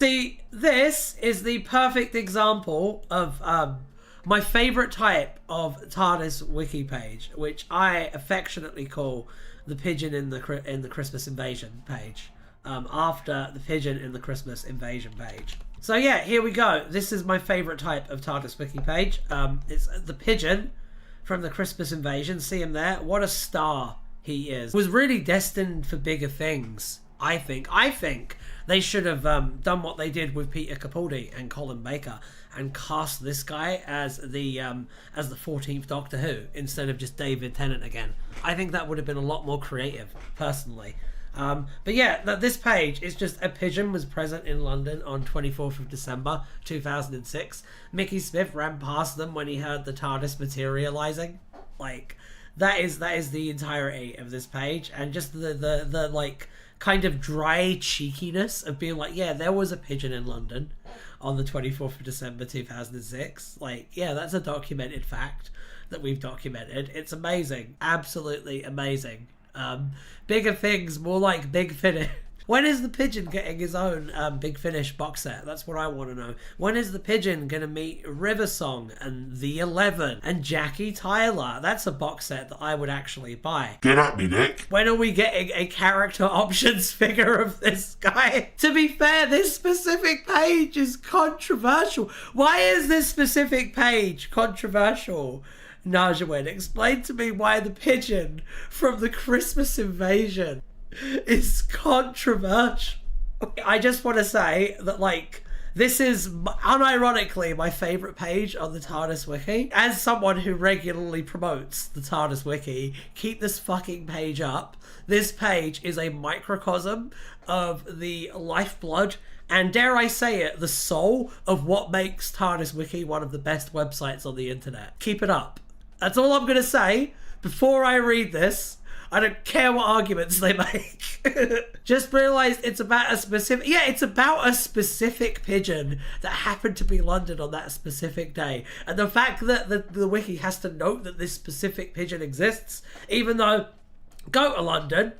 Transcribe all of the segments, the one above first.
See, this is the perfect example of my favorite type of Tardis Wiki page, which I affectionately call the pigeon in the Christmas invasion page, after the pigeon in the Christmas invasion page. So yeah, here we go. This is my favorite type of Tardis Wiki page. It's the pigeon from the Christmas invasion. See him there? What a star he is. Was really destined for bigger things. I think they should have done what they did with Peter Capaldi and Colin Baker and cast this guy as the 14th Doctor Who instead of just David Tennant again. I think that would have been a lot more creative, personally. But yeah, this page is just a pigeon was present in London on 24th of December 2006. Mickey Smith ran past them when he heard the TARDIS materializing. Like, that is the entirety of this page, and just the like kind of dry cheekiness of being like, yeah, there was a pigeon in London on the 24th of December 2006. Like, yeah, that's a documented fact that we've documented. It's amazing. Absolutely amazing. Bigger things, more like Big Finish. When is the pigeon getting his own Big Finish box set? That's what I want to know. When is the pigeon going to meet River Song and The 11 and Jackie Tyler? That's a box set that I would actually buy. Get at me, Nick. When are we getting a character options figure of this guy? To be fair, this specific page is controversial. Why is this specific page controversial? Najawin, explain to me why the pigeon from the Christmas invasion is controversial. I just want to say that, like, this is unironically my favourite page on the TARDIS Wiki. As someone who regularly promotes the TARDIS Wiki, keep this fucking page up. This page is a microcosm of the lifeblood and, dare I say it, the soul of what makes TARDIS Wiki one of the best websites on the internet. Keep it up. That's all I'm going to say before I read this. I don't care what arguments they make. Just realised it's about a specific... Yeah, it's about a specific pigeon that happened to be London on that specific day. And the fact that the wiki has to note that this specific pigeon exists, even though... Go to London.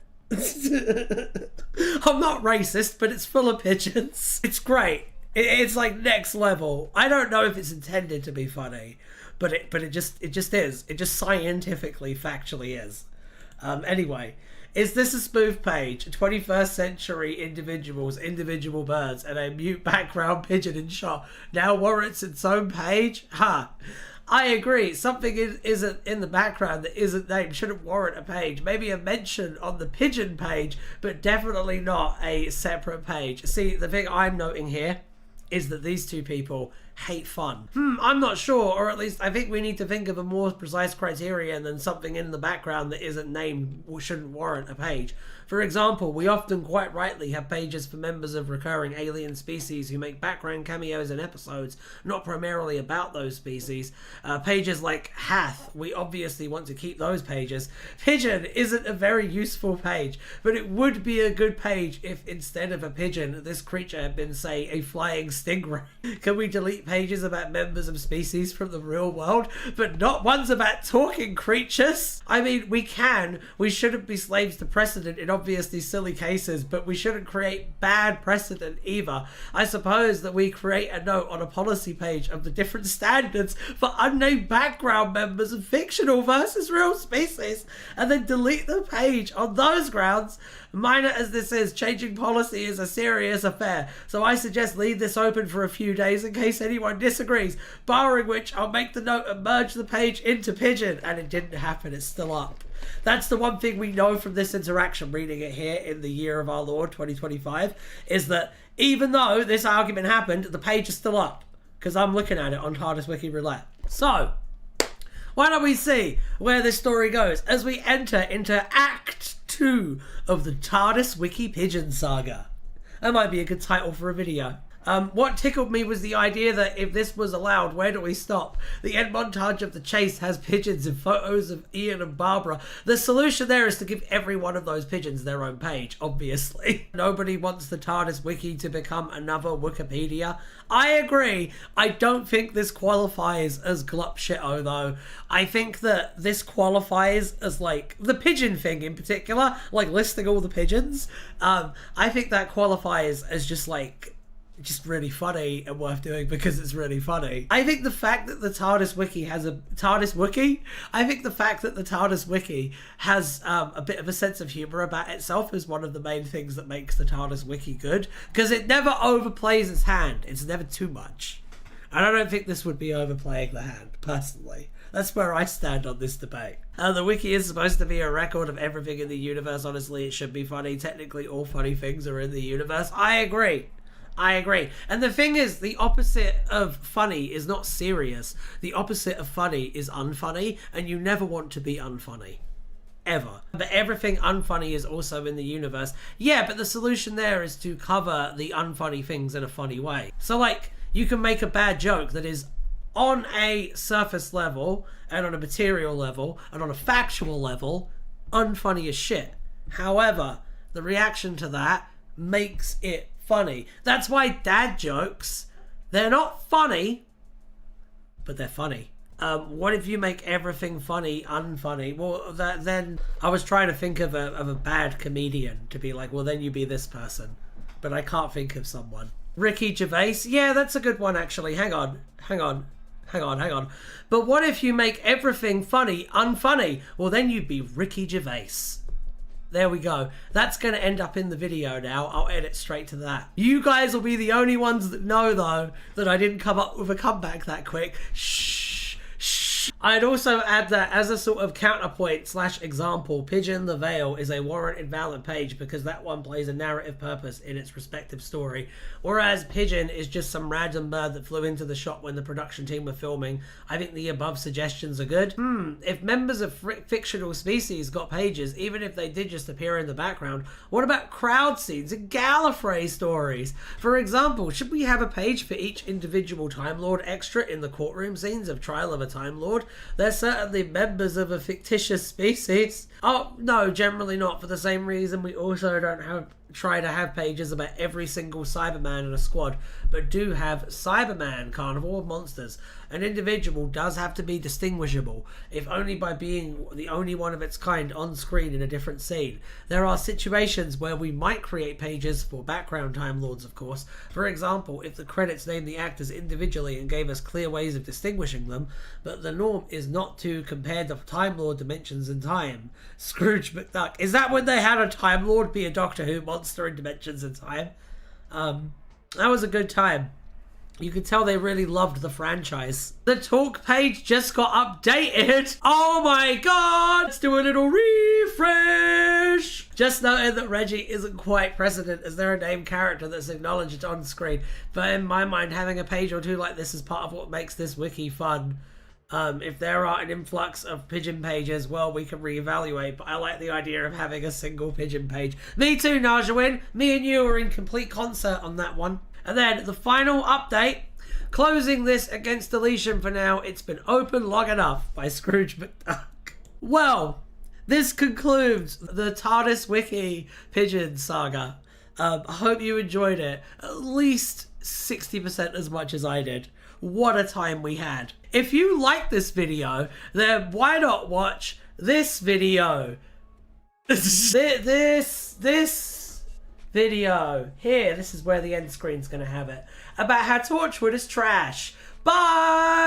I'm not racist, but it's full of pigeons. It's great. It's like next level. I don't know if it's intended to be funny, but it just is. It just scientifically, factually is. Anyway, is this a spoof page? 21st century individual birds, and a mute background pigeon in shot now warrants its own page? Ha! I agree. Something isn't in the background that isn't named shouldn't warrant a page. Maybe a mention on the pigeon page, but definitely not a separate page. See, the thing I'm noting here is that these two people hate fun. I'm not sure, or at least I think we need to think of a more precise criterion than something in the background that isn't named shouldn't warrant a page. For example, we often quite rightly have pages for members of recurring alien species who make background cameos in episodes, not primarily about those species. Pages like Hath, we obviously want to keep those pages. Pigeon isn't a very useful page, but it would be a good page if instead of a pigeon, this creature had been, say, a flying stingray. Can we delete pages about members of species from the real world, but not ones about talking creatures? I mean, we can. We shouldn't be slaves to precedent in obviously silly cases, but we shouldn't create bad precedent either. I suppose that we create a note on a policy page of the different standards for unnamed background members of fictional versus real species, and then delete the page on those grounds. Minor as this is, changing policy is a serious affair, so I suggest leave this open for a few days in case anyone disagrees, barring which I'll make the note and merge the page into pigeon. And it didn't happen, it's still up. That's the one thing we know from this interaction, reading it here in the year of our Lord 2025, is that even though this argument happened, the page is still up, because I'm looking at it on TARDIS Wiki Roulette. So, why don't we see where this story goes as we enter into Act 2 of the TARDIS Wiki Pigeon Saga. That might be a good title for a video. What tickled me was the idea that if this was allowed, where do we stop? The end montage of the chase has pigeons and photos of Ian and Barbara. The solution there is to give every one of those pigeons their own page, obviously. Nobody wants the TARDIS Wiki to become another Wikipedia. I agree. I don't think this qualifies as glup shito though. I think that this qualifies as, like, the pigeon thing in particular, like listing all the pigeons. I think that qualifies as just, like, just really funny and worth doing because it's really funny. I think the fact that the Tardis Wiki has a Tardis Wiki, I think the fact that the Tardis Wiki has a bit of a sense of humor about itself is one of the main things that makes the Tardis Wiki good, because it never overplays its hand. It's never too much. And I don't think this would be overplaying the hand, personally. That's where I stand on this debate. The wiki is supposed to be a record of everything in the universe. Honestly, it should be funny. Technically, all funny things are in the universe. I agree. And the thing is, the opposite of funny is not serious. The opposite of funny is unfunny, and you never want to be unfunny. Ever. But everything unfunny is also in the universe. Yeah, but the solution there is to cover the unfunny things in a funny way. So, like, you can make a bad joke that is on a surface level and on a material level and on a factual level unfunny as shit. However, the reaction to that makes it funny. That's why dad jokes, they're not funny, but they're funny. What if you make everything funny unfunny? Well, then I was trying to think of a bad comedian to be like, well, then you be this person, but I can't think of someone. Ricky Gervais? Yeah, that's a good one, actually. Hang on. But what if you make everything funny unfunny? Well, then you'd be Ricky Gervais. There we go. That's going to end up in the video now. I'll edit straight to that. You guys will be the only ones that know, though, that I didn't come up with a comeback that quick. Shh. I'd also add that as a sort of counterpoint / example, Pigeon the Veil is a warranted valid page because that one plays a narrative purpose in its respective story, whereas Pigeon is just some random bird that flew into the shot when the production team were filming. I think the above suggestions are good. If members of fictional species got pages, even if they did just appear in the background, what about crowd scenes and Gallifrey stories? For example, should we have a page for each individual Time Lord extra in the courtroom scenes of Trial of a Time Lord? They're certainly members of a fictitious species. Oh, no, generally not, for the same reason we also don't try to have pages about every single Cyberman in a squad, but do have Cyberman, Carnival of Monsters. An individual does have to be distinguishable, if only by being the only one of its kind on screen in a different scene. There are situations where we might create pages for background Time Lords, of course. For example, if the credits named the actors individually and gave us clear ways of distinguishing them, but the norm is not to compare the Time Lord dimensions in time. Scrooge McDuck. Is that when they had a Time Lord be a Doctor Who monster in Dimensions in Time? That was a good time. You could tell they really loved the franchise. The talk page just got updated. Oh my god! Let's do a little refresh. Just noted that Reggie isn't quite precedent as they're a named character that's acknowledged on screen. But in my mind, having a page or two like this is part of what makes this wiki fun. If there are an influx of pigeon pages, well, we can reevaluate, but I like the idea of having a single pigeon page. Me too, Najawin. Me and you are in complete concert on that one. And then the final update, closing this against deletion for now. It's been open long enough by Scrooge McDuck. Well, this concludes the Tardis Wiki Pigeon saga. I hope you enjoyed it at least 60% as much as I did. What a time we had. If you like this video, then why not watch this video? This video here. This is where the end screen's gonna have it. About how Torchwood is trash. Bye!